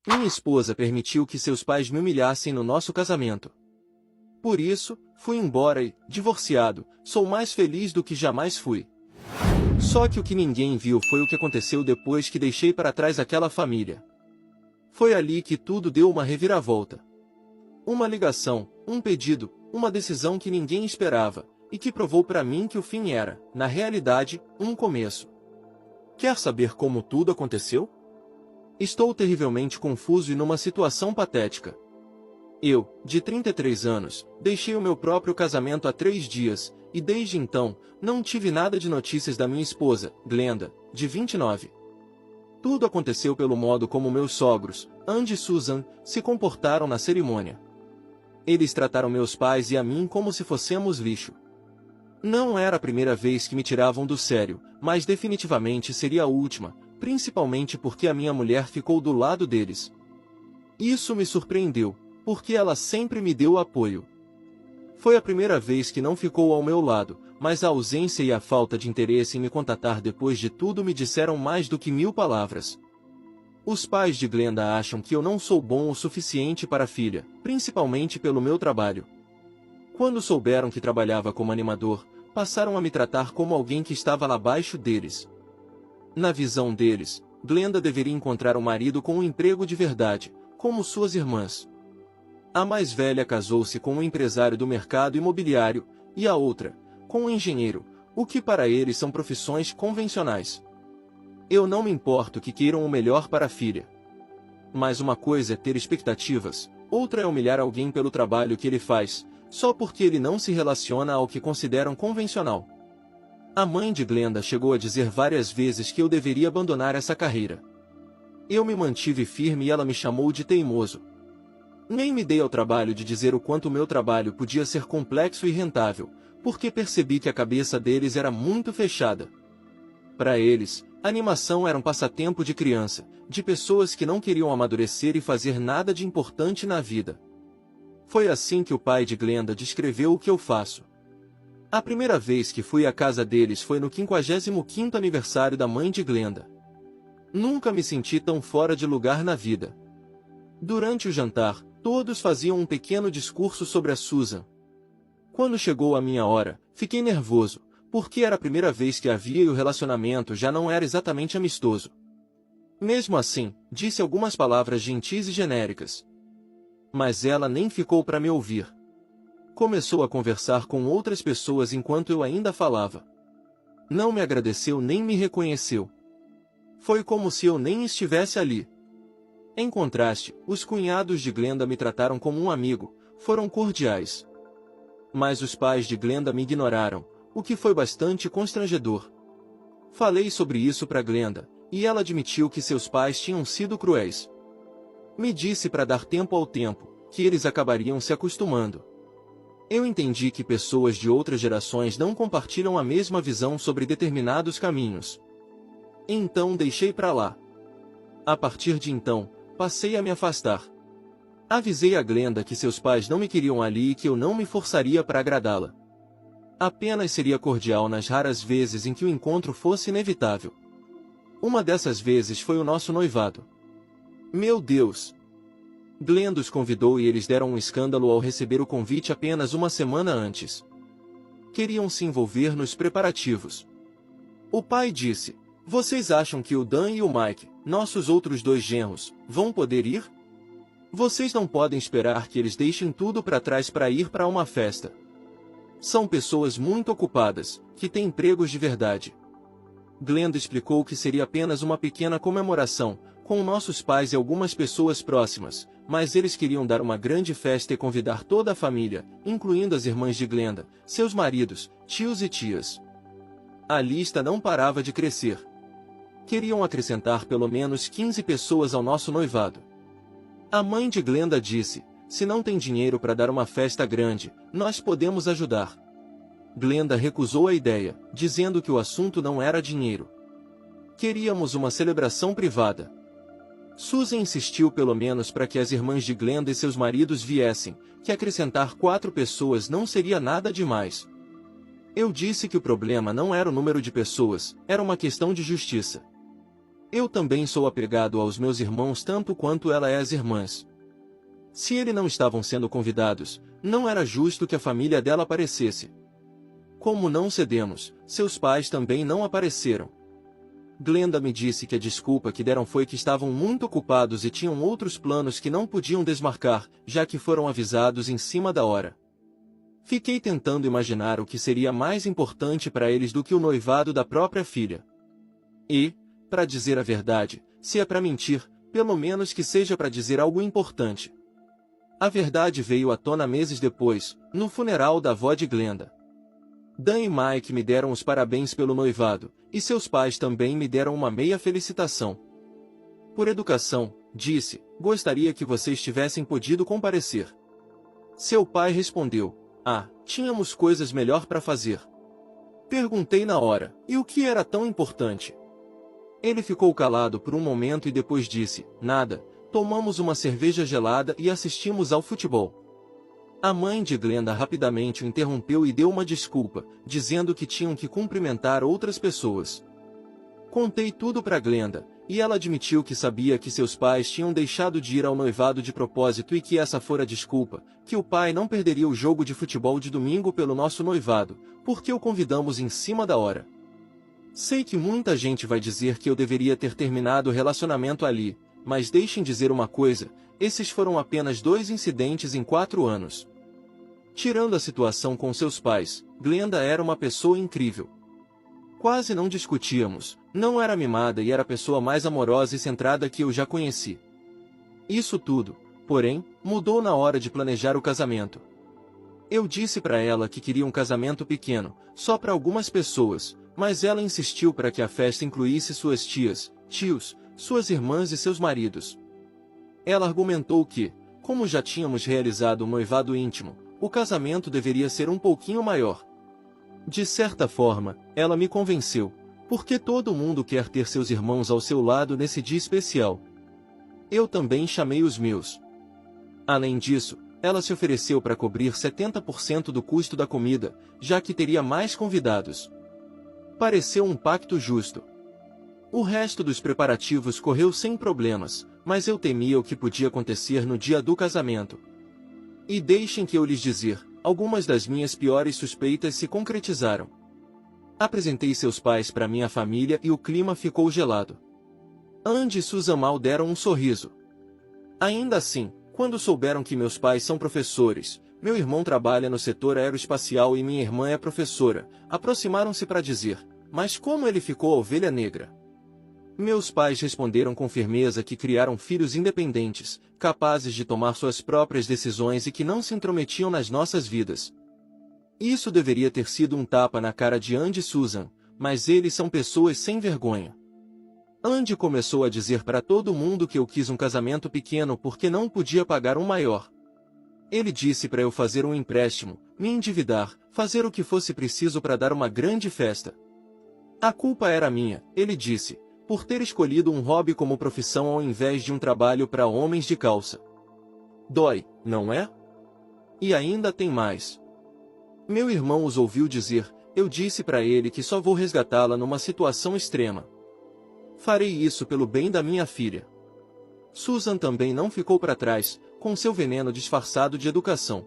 Minha esposa permitiu que seus pais me humilhassem no nosso casamento. Por isso, fui embora e, divorciado, sou mais feliz do que jamais fui. Só que o que ninguém viu foi o que aconteceu depois que deixei para trás aquela família. Foi ali que tudo deu uma reviravolta. Uma ligação, um pedido, uma decisão que ninguém esperava, e que provou para mim que o fim era, na realidade, um começo. Quer saber como tudo aconteceu? Estou terrivelmente confuso e numa situação patética. Eu, de 33 anos, deixei o meu próprio casamento há 3 dias, e desde então, não tive nada de notícias da minha esposa, Glenda, de 29. Tudo aconteceu pelo modo como meus sogros, Andy e Susan, se comportaram na cerimônia. Eles trataram meus pais e a mim como se fossemos lixo. Não era a primeira vez que me tiravam do sério, mas definitivamente seria a última, principalmente porque a minha mulher ficou do lado deles. Isso me surpreendeu, porque ela sempre me deu apoio. Foi a primeira vez que não ficou ao meu lado, mas a ausência e a falta de interesse em me contatar depois de tudo me disseram mais do que 1000 palavras. Os pais de Glenda acham que eu não sou bom o suficiente para a filha, principalmente pelo meu trabalho. Quando souberam que trabalhava como animador, passaram a me tratar como alguém que estava abaixo deles. Na visão deles, Glenda deveria encontrar um marido com um emprego de verdade, como suas irmãs. A mais velha casou-se com um empresário do mercado imobiliário, e a outra, com um engenheiro, o que para eles são profissões convencionais. Eu não me importo que queiram o melhor para a filha. Mas uma coisa é ter expectativas, outra é humilhar alguém pelo trabalho que ele faz, só porque ele não se relaciona ao que consideram convencional. A mãe de Glenda chegou a dizer várias vezes que eu deveria abandonar essa carreira. Eu me mantive firme e ela me chamou de teimoso. Nem me dei ao trabalho de dizer o quanto o meu trabalho podia ser complexo e rentável, porque percebi que a cabeça deles era muito fechada. Para eles, animação era um passatempo de criança, de pessoas que não queriam amadurecer e fazer nada de importante na vida. Foi assim que o pai de Glenda descreveu o que eu faço. A primeira vez que fui à casa deles foi no 55º aniversário da mãe de Glenda. Nunca me senti tão fora de lugar na vida. Durante o jantar, todos faziam um pequeno discurso sobre a Susan. Quando chegou a minha hora, fiquei nervoso, porque era a primeira vez que a via e o relacionamento já não era exatamente amistoso. Mesmo assim, disse algumas palavras gentis e genéricas. Mas ela nem ficou para me ouvir. Começou a conversar com outras pessoas enquanto eu ainda falava. Não me agradeceu nem me reconheceu. Foi como se eu nem estivesse ali. Em contraste, os cunhados de Glenda me trataram como um amigo, foram cordiais. Mas os pais de Glenda me ignoraram, o que foi bastante constrangedor. Falei sobre isso para Glenda, e ela admitiu que seus pais tinham sido cruéis. Me disse para dar tempo ao tempo, que eles acabariam se acostumando. Eu entendi que pessoas de outras gerações não compartilham a mesma visão sobre determinados caminhos. Então deixei para lá. A partir de então, passei a me afastar. Avisei a Glenda que seus pais não me queriam ali e que eu não me forçaria para agradá-la. Apenas seria cordial nas raras vezes em que o encontro fosse inevitável. Uma dessas vezes foi o nosso noivado. Meu Deus! Glenda os convidou e eles deram um escândalo ao receber o convite apenas uma semana antes. Queriam se envolver nos preparativos. O pai disse: "Vocês acham que o Dan e o Mike, nossos outros 2 genros, vão poder ir? Vocês não podem esperar que eles deixem tudo para trás para ir para uma festa. São pessoas muito ocupadas, que têm empregos de verdade." Glenda explicou que seria apenas uma pequena comemoração, com nossos pais e algumas pessoas próximas, mas eles queriam dar uma grande festa e convidar toda a família, incluindo as irmãs de Glenda, seus maridos, tios e tias. A lista não parava de crescer. Queriam acrescentar pelo menos 15 pessoas ao nosso noivado. A mãe de Glenda disse: "Se não tem dinheiro para dar uma festa grande, nós podemos ajudar." Glenda recusou a ideia, dizendo que o assunto não era dinheiro. Queríamos uma celebração privada. Susan insistiu pelo menos para que as irmãs de Glenda e seus maridos viessem, que acrescentar 4 pessoas não seria nada demais. Eu disse que o problema não era o número de pessoas, era uma questão de justiça. Eu também sou apegado aos meus irmãos tanto quanto ela é às irmãs. Se eles não estavam sendo convidados, não era justo que a família dela aparecesse. Como não cedemos, seus pais também não apareceram. Glenda me disse que a desculpa que deram foi que estavam muito ocupados e tinham outros planos que não podiam desmarcar, já que foram avisados em cima da hora. Fiquei tentando imaginar o que seria mais importante para eles do que o noivado da própria filha. E, para dizer a verdade, se é para mentir, pelo menos que seja para dizer algo importante. A verdade veio à tona meses depois, no funeral da avó de Glenda. Dan e Mike me deram os parabéns pelo noivado, e seus pais também me deram uma meia felicitação. Por educação, disse, gostaria que vocês tivessem podido comparecer. Seu pai respondeu, tínhamos coisas melhor para fazer. Perguntei na hora, e o que era tão importante? Ele ficou calado por um momento e depois disse, nada, tomamos uma cerveja gelada e assistimos ao futebol. A mãe de Glenda rapidamente o interrompeu e deu uma desculpa, dizendo que tinham que cumprimentar outras pessoas. Contei tudo para Glenda, e ela admitiu que sabia que seus pais tinham deixado de ir ao noivado de propósito e que essa fora a desculpa, que o pai não perderia o jogo de futebol de domingo pelo nosso noivado, porque o convidamos em cima da hora. Sei que muita gente vai dizer que eu deveria ter terminado o relacionamento ali, mas deixem dizer uma coisa, esses foram apenas 2 incidentes em 4 anos. Tirando a situação com seus pais, Glenda era uma pessoa incrível. Quase não discutíamos, não era mimada e era a pessoa mais amorosa e centrada que eu já conheci. Isso tudo, porém, mudou na hora de planejar o casamento. Eu disse para ela que queria um casamento pequeno, só para algumas pessoas, mas ela insistiu para que a festa incluísse suas tias, tios, suas irmãs e seus maridos. Ela argumentou que, como já tínhamos realizado um noivado íntimo, o casamento deveria ser um pouquinho maior. De certa forma, ela me convenceu, porque todo mundo quer ter seus irmãos ao seu lado nesse dia especial. Eu também chamei os meus. Além disso, ela se ofereceu para cobrir 70% do custo da comida, já que teria mais convidados. Pareceu um pacto justo. O resto dos preparativos correu sem problemas, mas eu temia o que podia acontecer no dia do casamento. E deixem que eu lhes dizer, algumas das minhas piores suspeitas se concretizaram. Apresentei seus pais para minha família e o clima ficou gelado. Andy e Susan mal deram um sorriso. Ainda assim, quando souberam que meus pais são professores, meu irmão trabalha no setor aeroespacial e minha irmã é professora, aproximaram-se para dizer, mas como ele ficou a ovelha negra? Meus pais responderam com firmeza que criaram filhos independentes, capazes de tomar suas próprias decisões e que não se intrometiam nas nossas vidas. Isso deveria ter sido um tapa na cara de Andy e Susan, mas eles são pessoas sem vergonha. Andy começou a dizer para todo mundo que eu quis um casamento pequeno porque não podia pagar um maior. Ele disse para eu fazer um empréstimo, me endividar, fazer o que fosse preciso para dar uma grande festa. A culpa era minha, ele disse, por ter escolhido um hobby como profissão ao invés de um trabalho para homens de calça. Dói, não é? E ainda tem mais. Meu irmão os ouviu dizer, eu disse para ele que só vou resgatá-la numa situação extrema. Farei isso pelo bem da minha filha. Susan também não ficou para trás, com seu veneno disfarçado de educação.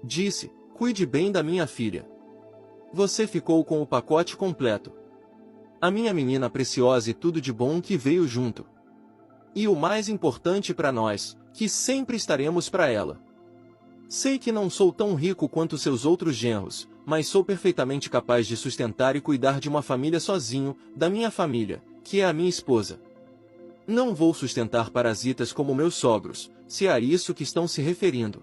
Disse, cuide bem da minha filha. Você ficou com o pacote completo. A minha menina preciosa e tudo de bom que veio junto. E o mais importante para nós, que sempre estaremos para ela. Sei que não sou tão rico quanto seus outros genros, mas sou perfeitamente capaz de sustentar e cuidar de uma família sozinho, da minha família, que é a minha esposa. Não vou sustentar parasitas como meus sogros, se é a isso que estão se referindo.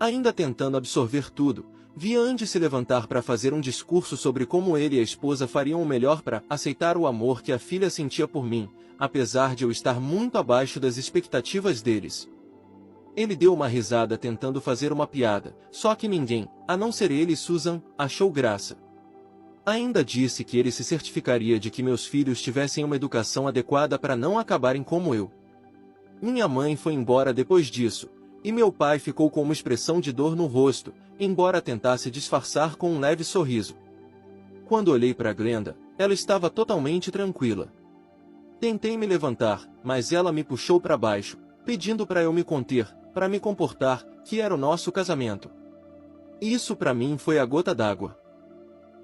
Ainda tentando absorver tudo, vi Andy se levantar para fazer um discurso sobre como ele e a esposa fariam o melhor para aceitar o amor que a filha sentia por mim, apesar de eu estar muito abaixo das expectativas deles. Ele deu uma risada tentando fazer uma piada, só que ninguém, a não ser ele e Susan, achou graça. Ainda disse que ele se certificaria de que meus filhos tivessem uma educação adequada para não acabarem como eu. Minha mãe foi embora depois disso, e meu pai ficou com uma expressão de dor no rosto, embora tentasse disfarçar com um leve sorriso. Quando olhei para Glenda, ela estava totalmente tranquila. Tentei me levantar, mas ela me puxou para baixo, pedindo para eu me conter, para me comportar, que era o nosso casamento. Isso para mim foi a gota d'água.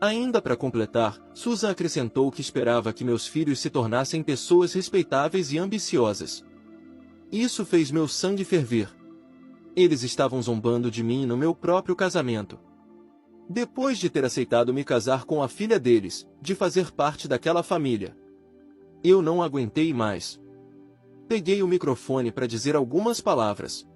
Ainda para completar, Susan acrescentou que esperava que meus filhos se tornassem pessoas respeitáveis e ambiciosas. Isso fez meu sangue ferver. Eles estavam zombando de mim no meu próprio casamento. Depois de ter aceitado me casar com a filha deles, de fazer parte daquela família, eu não aguentei mais. Peguei o microfone para dizer algumas palavras.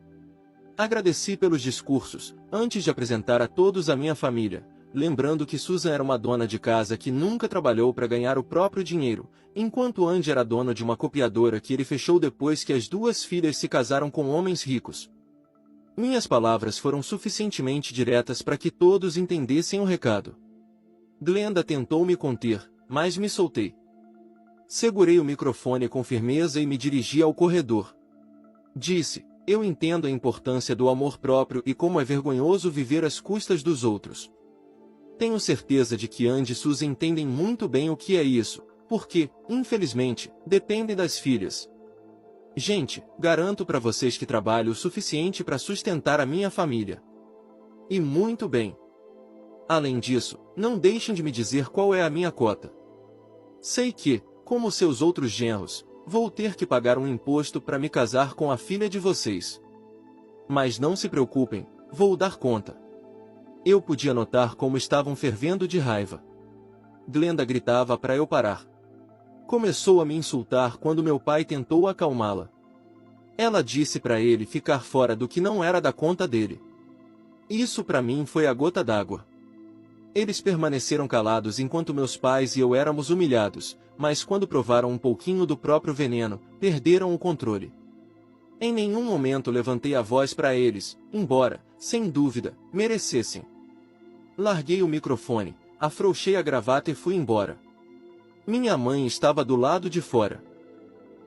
Agradeci pelos discursos, antes de apresentar a todos a minha família, lembrando que Susan era uma dona de casa que nunca trabalhou para ganhar o próprio dinheiro, enquanto Andy era dono de uma copiadora que ele fechou depois que as duas filhas se casaram com homens ricos. Minhas palavras foram suficientemente diretas para que todos entendessem o recado. Glenda tentou me conter, mas me soltei. Segurei o microfone com firmeza e me dirigi ao corredor. Disse: eu entendo a importância do amor próprio e como é vergonhoso viver às custas dos outros. Tenho certeza de que Andy e Susan entendem muito bem o que é isso, porque, infelizmente, dependem das filhas. Gente, garanto para vocês que trabalho o suficiente para sustentar a minha família. E muito bem. Além disso, não deixem de me dizer qual é a minha cota. Sei que, como seus outros genros, vou ter que pagar um imposto para me casar com a filha de vocês. Mas não se preocupem, vou dar conta. Eu podia notar como estavam fervendo de raiva. Glenda gritava para eu parar. Começou a me insultar quando meu pai tentou acalmá-la. Ela disse para ele ficar fora do que não era da conta dele. Isso para mim foi a gota d'água. Eles permaneceram calados enquanto meus pais e eu éramos humilhados, mas quando provaram um pouquinho do próprio veneno, perderam o controle. Em nenhum momento levantei a voz para eles, embora, sem dúvida, merecessem. Larguei o microfone, afrouxei a gravata e fui embora. Minha mãe estava do lado de fora.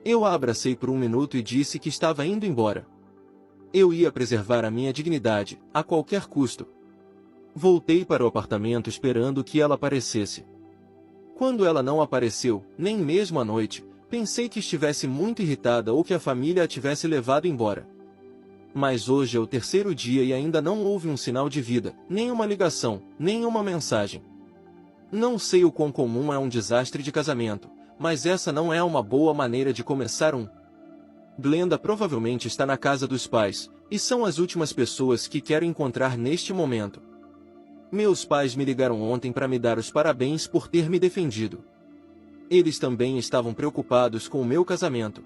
Eu a abracei por um minuto e disse que estava indo embora. Eu ia preservar a minha dignidade, a qualquer custo. Voltei para o apartamento esperando que ela aparecesse. Quando ela não apareceu, nem mesmo à noite, pensei que estivesse muito irritada ou que a família a tivesse levado embora. Mas hoje é o terceiro dia e ainda não houve um sinal de vida, nem uma ligação, nem uma mensagem. Não sei o quão comum é um desastre de casamento, mas essa não é uma boa maneira de começar um. Glenda provavelmente está na casa dos pais, e são as últimas pessoas que quero encontrar neste momento. Meus pais me ligaram ontem para me dar os parabéns por ter me defendido. Eles também estavam preocupados com o meu casamento.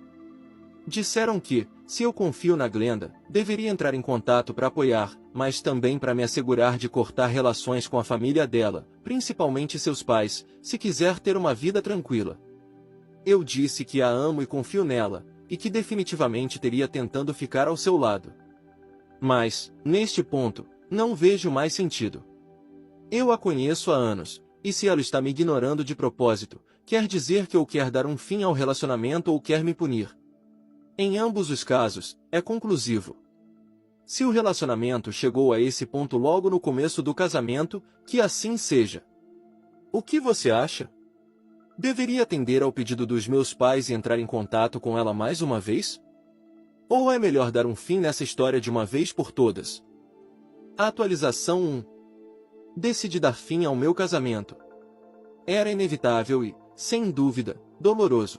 Disseram que, se eu confio na Glenda, deveria entrar em contato para apoiar, mas também para me assegurar de cortar relações com a família dela, principalmente seus pais, se quiser ter uma vida tranquila. Eu disse que a amo e confio nela, e que definitivamente teria tentando ficar ao seu lado. Mas, neste ponto, não vejo mais sentido. Eu a conheço há anos, e se ela está me ignorando de propósito, quer dizer que ou quer dar um fim ao relacionamento ou quer me punir. Em ambos os casos, é conclusivo. Se o relacionamento chegou a esse ponto logo no começo do casamento, que assim seja. O que você acha? Deveria atender ao pedido dos meus pais e entrar em contato com ela mais uma vez? Ou é melhor dar um fim nessa história de uma vez por todas? Atualização 1. Decidi dar fim ao meu casamento. Era inevitável e, sem dúvida, doloroso.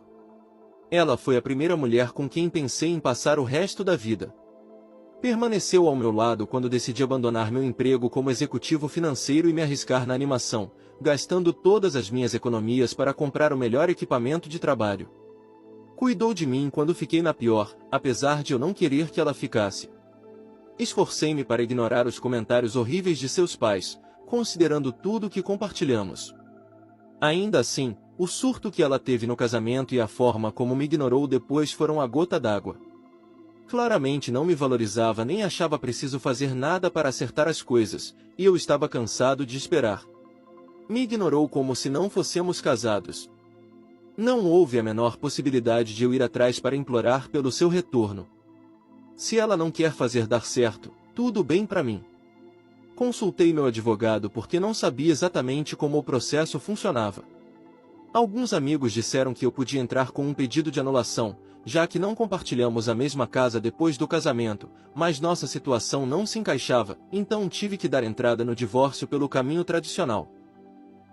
Ela foi a primeira mulher com quem pensei em passar o resto da vida. Permaneceu ao meu lado quando decidi abandonar meu emprego como executivo financeiro e me arriscar na animação, gastando todas as minhas economias para comprar o melhor equipamento de trabalho. Cuidou de mim quando fiquei na pior, apesar de eu não querer que ela ficasse. Esforcei-me para ignorar os comentários horríveis de seus pais, considerando tudo o que compartilhamos. Ainda assim, o surto que ela teve no casamento e a forma como me ignorou depois foram a gota d'água. Claramente não me valorizava nem achava preciso fazer nada para acertar as coisas, e eu estava cansado de esperar. Me ignorou como se não fôssemos casados. Não houve a menor possibilidade de eu ir atrás para implorar pelo seu retorno. Se ela não quer fazer dar certo, tudo bem para mim. Consultei meu advogado porque não sabia exatamente como o processo funcionava. Alguns amigos disseram que eu podia entrar com um pedido de anulação, já que não compartilhamos a mesma casa depois do casamento, mas nossa situação não se encaixava, então tive que dar entrada no divórcio pelo caminho tradicional.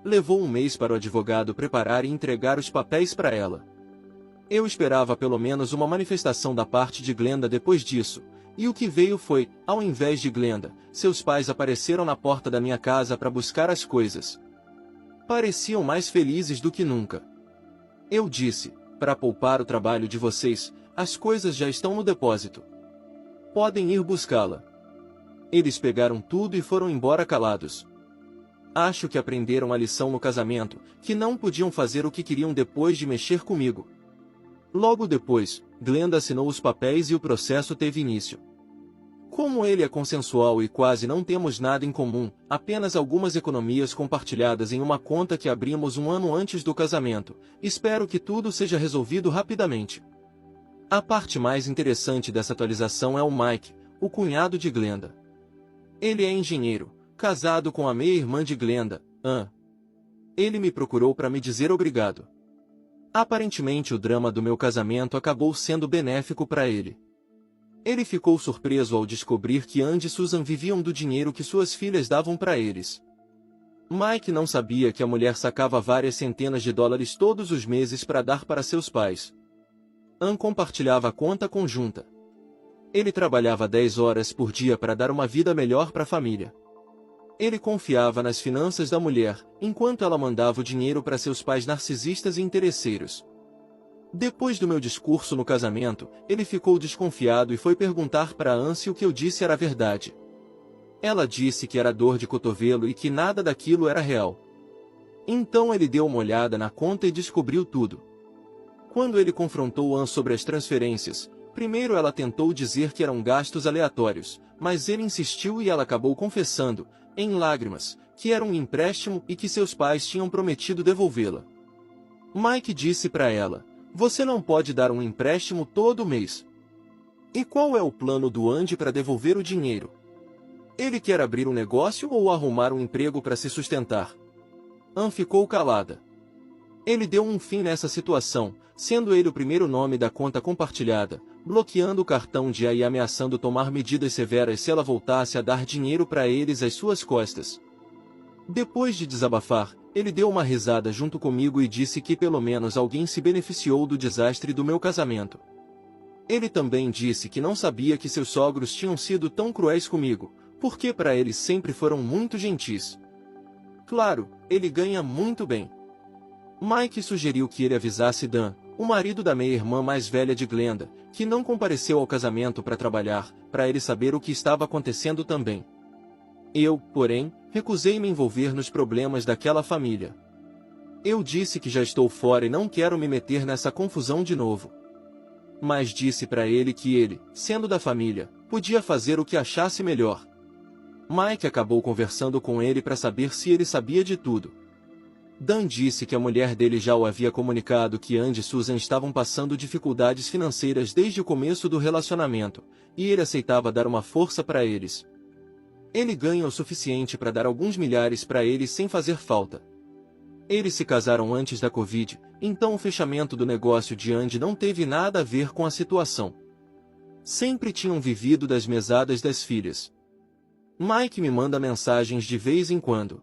Levou um mês para o advogado preparar e entregar os papéis para ela. Eu esperava pelo menos uma manifestação da parte de Glenda depois disso, e o que veio foi, ao invés de Glenda, seus pais apareceram na porta da minha casa para buscar as coisas. Pareciam mais felizes do que nunca. Eu disse, para poupar o trabalho de vocês, as coisas já estão no depósito. Podem ir buscá-la. Eles pegaram tudo e foram embora calados. Acho que aprenderam a lição no casamento, que não podiam fazer o que queriam depois de mexer comigo. Logo depois, Glenda assinou os papéis e o processo teve início. Como ele é consensual e quase não temos nada em comum, apenas algumas economias compartilhadas em uma conta que abrimos um ano antes do casamento, espero que tudo seja resolvido rapidamente. A parte mais interessante dessa atualização é o Mike, o cunhado de Glenda. Ele é engenheiro, casado com a meia-irmã de Glenda, Ann. Ele me procurou para me dizer obrigado. Aparentemente o drama do meu casamento acabou sendo benéfico para ele. Ele ficou surpreso ao descobrir que Ann e Susan viviam do dinheiro que suas filhas davam para eles. Mike não sabia que a mulher sacava várias centenas de dólares todos os meses para dar para seus pais. Ann compartilhava a conta conjunta. Ele trabalhava 10 horas por dia para dar uma vida melhor para a família. Ele confiava nas finanças da mulher, enquanto ela mandava o dinheiro para seus pais narcisistas e interesseiros. Depois do meu discurso no casamento, ele ficou desconfiado e foi perguntar para Ann se o que eu disse era verdade. Ela disse que era dor de cotovelo e que nada daquilo era real. Então ele deu uma olhada na conta e descobriu tudo. Quando ele confrontou Ann sobre as transferências, primeiro ela tentou dizer que eram gastos aleatórios, mas ele insistiu e ela acabou confessando, em lágrimas, que era um empréstimo e que seus pais tinham prometido devolvê-la. Mike disse para ela, você não pode dar um empréstimo todo mês. E qual é o plano do Andy para devolver o dinheiro? Ele quer abrir um negócio ou arrumar um emprego para se sustentar? Ann ficou calada. Ele deu um fim nessa situação, sendo ele o primeiro nome da conta compartilhada, bloqueando o cartão de A e ameaçando tomar medidas severas se ela voltasse a dar dinheiro para eles às suas costas. Depois de desabafar, ele deu uma risada junto comigo e disse que pelo menos alguém se beneficiou do desastre do meu casamento. Ele também disse que não sabia que seus sogros tinham sido tão cruéis comigo, porque para eles sempre foram muito gentis. Claro, ele ganha muito bem. Mike sugeriu que ele avisasse Dan, o marido da meia-irmã mais velha de Glenda, que não compareceu ao casamento para trabalhar, para ele saber o que estava acontecendo também. Eu, porém, recusei-me envolver nos problemas daquela família. Eu disse que já estou fora e não quero me meter nessa confusão de novo. Mas disse para ele que ele, sendo da família, podia fazer o que achasse melhor. Mike acabou conversando com ele para saber se ele sabia de tudo. Dan disse que a mulher dele já o havia comunicado que Andy e Susan estavam passando dificuldades financeiras desde o começo do relacionamento, e ele aceitava dar uma força para eles. Ele ganha o suficiente para dar alguns milhares para eles sem fazer falta. Eles se casaram antes da Covid, então o fechamento do negócio de Andy não teve nada a ver com a situação. Sempre tinham vivido das mesadas das filhas. Mike me manda mensagens de vez em quando.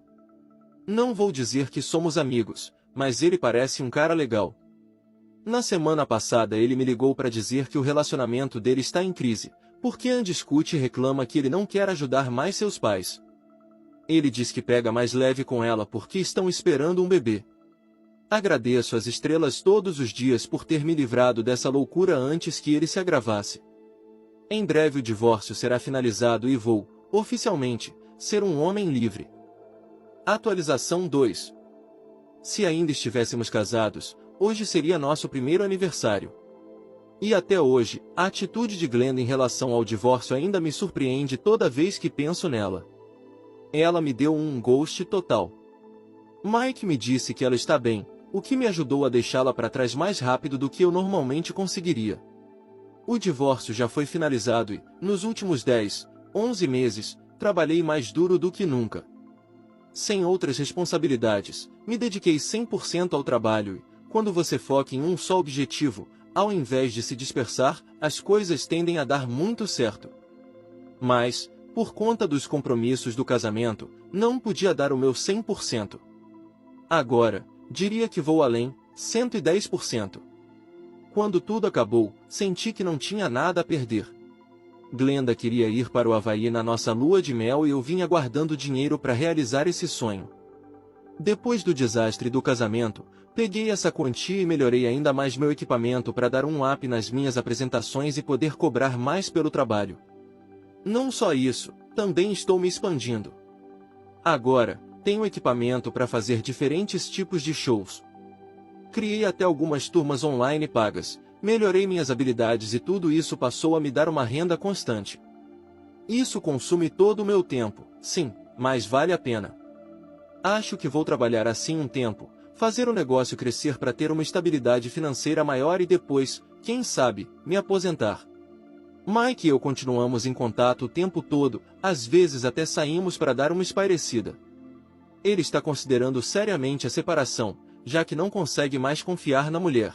Não vou dizer que somos amigos, mas ele parece um cara legal. Na semana passada ele me ligou para dizer que o relacionamento dele está em crise, porque Ann discute e reclama que ele não quer ajudar mais seus pais. Ele diz que pega mais leve com ela porque estão esperando um bebê. Agradeço às estrelas todos os dias por ter me livrado dessa loucura antes que ele se agravasse. Em breve o divórcio será finalizado e vou, oficialmente, ser um homem livre. Atualização 2. Se ainda estivéssemos casados, hoje seria nosso primeiro aniversário. E até hoje, a atitude de Glenda em relação ao divórcio ainda me surpreende toda vez que penso nela. Ela me deu um ghost total. Mike me disse que ela está bem, o que me ajudou a deixá-la para trás mais rápido do que eu normalmente conseguiria. O divórcio já foi finalizado e, nos últimos 10, 11 meses, trabalhei mais duro do que nunca. sem outras responsabilidades, me dediquei 100% ao trabalho e, quando você foca em um só objetivo, ao invés de se dispersar, as coisas tendem a dar muito certo. Mas, por conta dos compromissos do casamento, não podia dar o meu 100%. Agora, diria que vou além, 110%. Quando tudo acabou, senti que não tinha nada a perder. Glenda queria ir para o Havaí na nossa lua de mel e eu vinha guardando dinheiro para realizar esse sonho. Depois do desastre do casamento, peguei essa quantia e melhorei ainda mais meu equipamento para dar um up nas minhas apresentações e poder cobrar mais pelo trabalho. Não só isso, também estou me expandindo. Agora, tenho equipamento para fazer diferentes tipos de shows. Criei até algumas turmas online pagas, melhorei minhas habilidades e tudo isso passou a me dar uma renda constante. Isso consome todo o meu tempo, sim, mas vale a pena. Acho que vou trabalhar assim um tempo, fazer o negócio crescer para ter uma estabilidade financeira maior e depois, quem sabe, me aposentar. Mike e eu continuamos em contato o tempo todo, às vezes até saímos para dar uma espairecida. Ele está considerando seriamente a separação, já que não consegue mais confiar na mulher.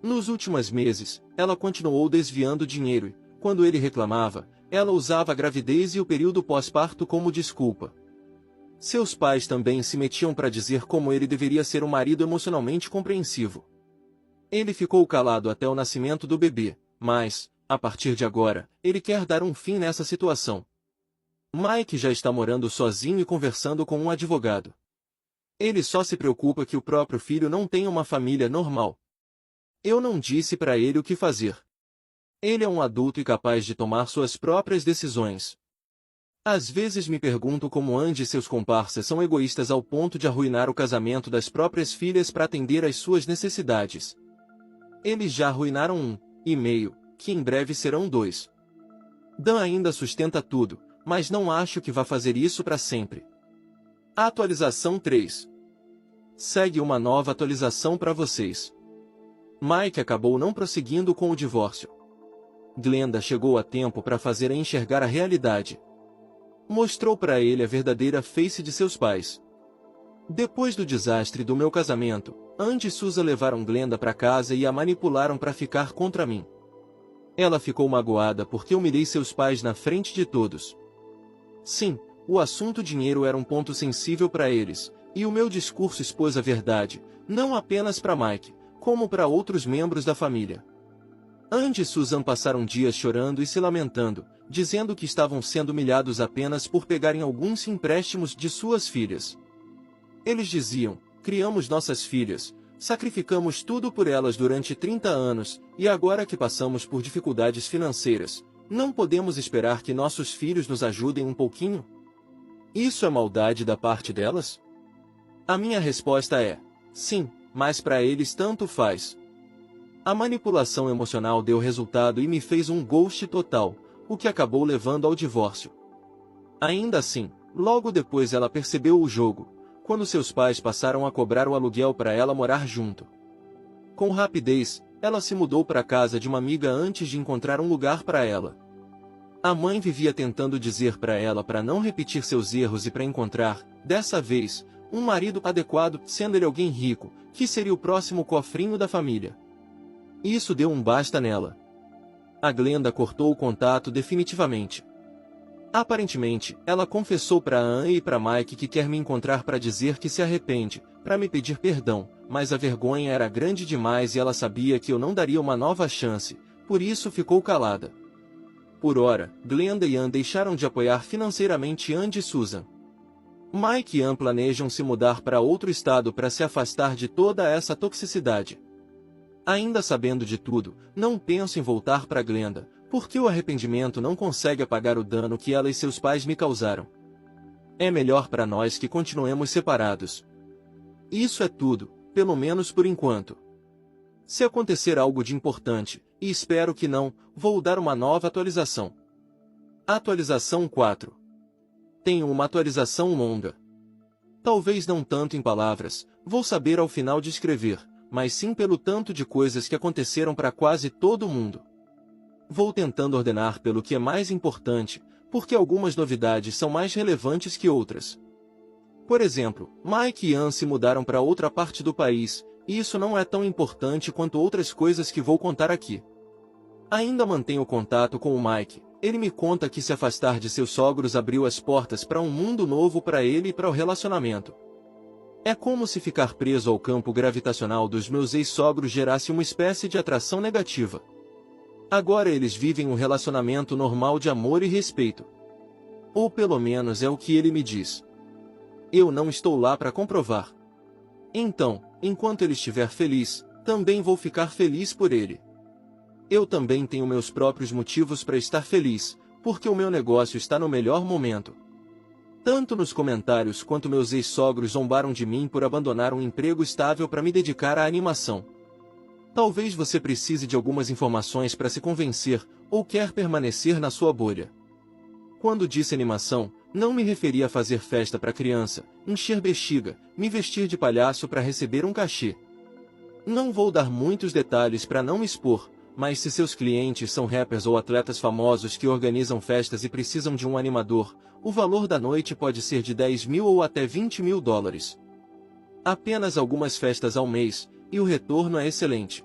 Nos últimos meses, ela continuou desviando dinheiro e, quando ele reclamava, ela usava a gravidez e o período pós-parto como desculpa. Seus pais também se metiam para dizer como ele deveria ser um marido emocionalmente compreensivo. Ele ficou calado até o nascimento do bebê, mas, a partir de agora, ele quer dar um fim nessa situação. Mike já está morando sozinho e conversando com um advogado. Ele só se preocupa que o próprio filho não tenha uma família normal. Eu não disse para ele o que fazer. Ele é um adulto e capaz de tomar suas próprias decisões. Às vezes me pergunto como Andy e seus comparsas são egoístas ao ponto de arruinar o casamento das próprias filhas para atender às suas necessidades. Eles já arruinaram 1,5, que em breve serão 2. Dan ainda sustenta tudo, mas não acho que vá fazer isso para sempre. Atualização 3. Segue uma nova atualização para vocês. Mike acabou não prosseguindo com o divórcio. Glenda chegou a tempo para fazer enxergar a realidade. Mostrou para ele a verdadeira face de seus pais. Depois do desastre do meu casamento, Andy e Susan levaram Glenda para casa e a manipularam para ficar contra mim. Ela ficou magoada porque humilhei seus pais na frente de todos. Sim, o assunto dinheiro era um ponto sensível para eles, e o meu discurso expôs a verdade, não apenas para Mike, como para outros membros da família. Andy e Susan passaram dias chorando e se lamentando, dizendo que estavam sendo humilhados apenas por pegarem alguns empréstimos de suas filhas. Eles diziam: criamos nossas filhas, sacrificamos tudo por elas durante 30 anos, e agora que passamos por dificuldades financeiras, não podemos esperar que nossos filhos nos ajudem um pouquinho? Isso é maldade da parte delas? A minha resposta é: sim, mas para eles tanto faz. A manipulação emocional deu resultado e me fez um ghost total, o que acabou levando ao divórcio. Ainda assim, logo depois ela percebeu o jogo, quando seus pais passaram a cobrar o aluguel para ela morar junto. Com rapidez, ela se mudou para a casa de uma amiga antes de encontrar um lugar para ela. A mãe vivia tentando dizer para ela para não repetir seus erros e para encontrar, dessa vez, um marido adequado, sendo ele alguém rico, que seria o próximo cofrinho da família. Isso deu um basta nela. A Glenda cortou o contato definitivamente. Aparentemente, ela confessou para Anne e para Mike que quer me encontrar para dizer que se arrepende, para me pedir perdão, mas a vergonha era grande demais e ela sabia que eu não daria uma nova chance, por isso ficou calada. Por ora, Glenda e Anne deixaram de apoiar financeiramente Andy e Susan. Mike e Anne planejam se mudar para outro estado para se afastar de toda essa toxicidade. Ainda sabendo de tudo, não penso em voltar para Glenda, porque o arrependimento não consegue apagar o dano que ela e seus pais me causaram. É melhor para nós que continuemos separados. Isso é tudo, pelo menos por enquanto. Se acontecer algo de importante, e espero que não, vou dar uma nova atualização. Atualização 4. Tenho uma atualização longa. Talvez não tanto em palavras, vou saber ao final de escrever, mas sim pelo tanto de coisas que aconteceram para quase todo mundo. Vou tentando ordenar pelo que é mais importante, porque algumas novidades são mais relevantes que outras. Por exemplo, Mike e Ann se mudaram para outra parte do país, e isso não é tão importante quanto outras coisas que vou contar aqui. Ainda mantenho contato com o Mike. Ele me conta que se afastar de seus sogros abriu as portas para um mundo novo para ele e para o relacionamento. É como se ficar preso ao campo gravitacional dos meus ex-sogros gerasse uma espécie de atração negativa. Agora eles vivem um relacionamento normal de amor e respeito. Ou pelo menos é o que ele me diz. Eu não estou lá para comprovar. Então, enquanto ele estiver feliz, também vou ficar feliz por ele. Eu também tenho meus próprios motivos para estar feliz, porque o meu negócio está no melhor momento. Tanto nos comentários quanto meus ex-sogros zombaram de mim por abandonar um emprego estável para me dedicar à animação. Talvez você precise de algumas informações para se convencer, ou quer permanecer na sua bolha. Quando disse animação, não me referi a fazer festa para criança, encher bexiga, me vestir de palhaço para receber um cachê. Não vou dar muitos detalhes para não me expor, mas se seus clientes são rappers ou atletas famosos que organizam festas e precisam de um animador, o valor da noite pode ser de 10 mil ou até 20 mil dólares. Apenas algumas festas ao mês, e o retorno é excelente.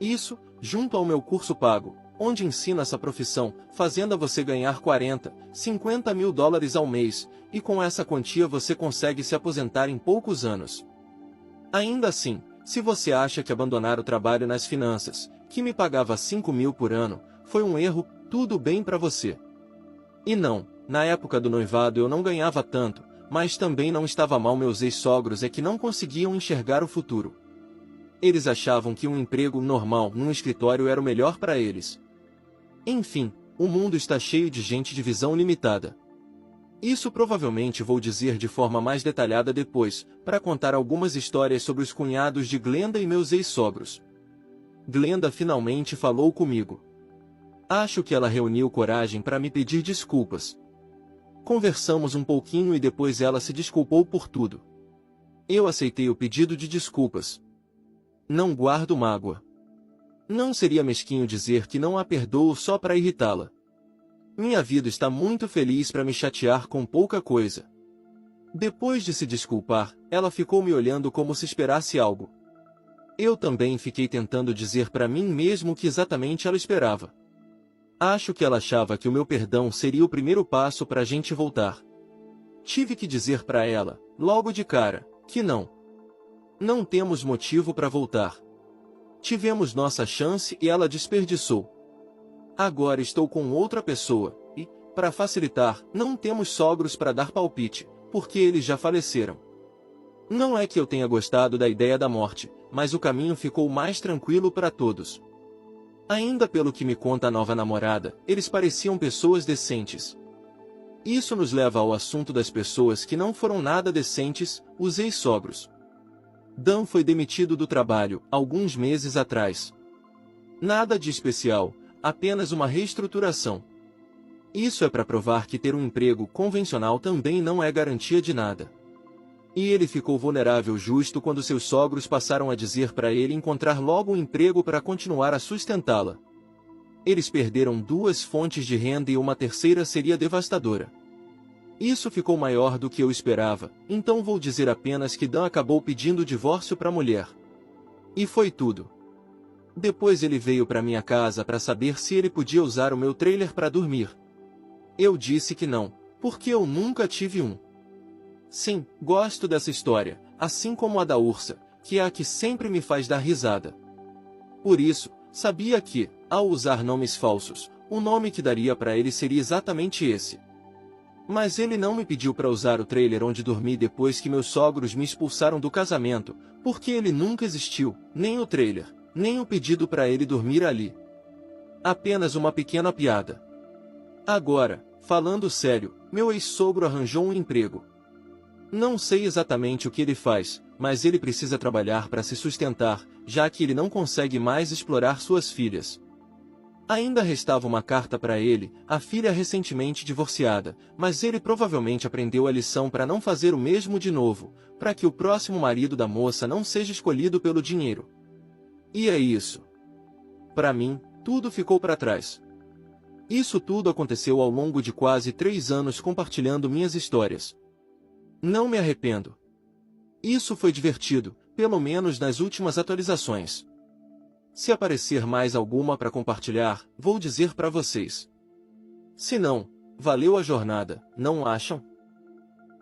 Isso, junto ao meu curso pago, onde ensino essa profissão, fazendo a você ganhar 40, 50 mil dólares ao mês, e com essa quantia você consegue se aposentar em poucos anos. Ainda assim, se você acha que abandonar o trabalho nas finanças, que me pagava 5 mil por ano, foi um erro, tudo bem para você. E não, na época do noivado eu não ganhava tanto, mas também não estava mal. Meus ex-sogros é que não conseguiam enxergar o futuro. Eles achavam que um emprego normal num escritório era o melhor para eles. Enfim, o mundo está cheio de gente de visão limitada. Isso provavelmente vou dizer de forma mais detalhada depois, para contar algumas histórias sobre os cunhados de Glenda e meus ex-sogros. Glenda finalmente falou comigo. Acho que ela reuniu coragem para me pedir desculpas. Conversamos um pouquinho e depois ela se desculpou por tudo. Eu aceitei o pedido de desculpas. Não guardo mágoa. Não seria mesquinho dizer que não a perdoo só para irritá-la. Minha vida está muito feliz para me chatear com pouca coisa. Depois de se desculpar, ela ficou me olhando como se esperasse algo. Eu também fiquei tentando dizer para mim mesmo o que exatamente ela esperava. Acho que ela achava que o meu perdão seria o primeiro passo para a gente voltar. Tive que dizer para ela, logo de cara, que não. Não temos motivo para voltar. Tivemos nossa chance e ela desperdiçou. Agora estou com outra pessoa, e, para facilitar, não temos sogros para dar palpite, porque eles já faleceram. Não é que eu tenha gostado da ideia da morte, mas o caminho ficou mais tranquilo para todos. Ainda pelo que me conta a nova namorada, eles pareciam pessoas decentes. Isso nos leva ao assunto das pessoas que não foram nada decentes, os ex-sogros. Dan foi demitido do trabalho, alguns meses atrás. Nada de especial, apenas uma reestruturação. Isso é para provar que ter um emprego convencional também não é garantia de nada. E ele ficou vulnerável justo quando seus sogros passaram a dizer para ele encontrar logo um emprego para continuar a sustentá-la. Eles perderam 2 fontes de renda e uma terceira seria devastadora. Isso ficou maior do que eu esperava, então vou dizer apenas que Dan acabou pedindo o divórcio para a mulher. E foi tudo. Depois ele veio para minha casa para saber se ele podia usar o meu trailer para dormir. Eu disse que não, porque eu nunca tive um. Sim, gosto dessa história, assim como a da ursa, que é a que sempre me faz dar risada. Por isso, sabia que, ao usar nomes falsos, o nome que daria para ele seria exatamente esse. Mas ele não me pediu para usar o trailer onde dormi depois que meus sogros me expulsaram do casamento, porque ele nunca existiu, nem o trailer, nem o pedido para ele dormir ali. Apenas uma pequena piada. Agora, falando sério, meu ex-sogro arranjou um emprego. Não sei exatamente o que ele faz, mas ele precisa trabalhar para se sustentar, já que ele não consegue mais explorar suas filhas. Ainda restava uma carta para ele, a filha recentemente divorciada, mas ele provavelmente aprendeu a lição para não fazer o mesmo de novo, para que o próximo marido da moça não seja escolhido pelo dinheiro. E é isso. Para mim, tudo ficou para trás. Isso tudo aconteceu ao longo de quase 3 anos compartilhando minhas histórias. Não me arrependo. Isso foi divertido, pelo menos nas últimas atualizações. Se aparecer mais alguma para compartilhar, vou dizer para vocês. Se não, valeu a jornada, não acham?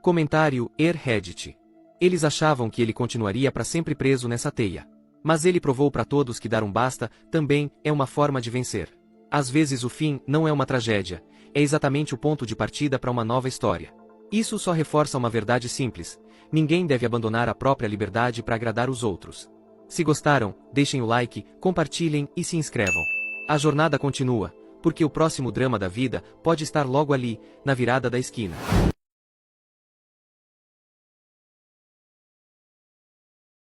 Comentário Reddit. Eles achavam que ele continuaria para sempre preso nessa teia. Mas ele provou para todos que dar um basta também é uma forma de vencer. Às vezes o fim não é uma tragédia, é exatamente o ponto de partida para uma nova história. Isso só reforça uma verdade simples: ninguém deve abandonar a própria liberdade para agradar os outros. Se gostaram, deixem o like, compartilhem e se inscrevam. A jornada continua, porque o próximo drama da vida pode estar logo ali, na virada da esquina.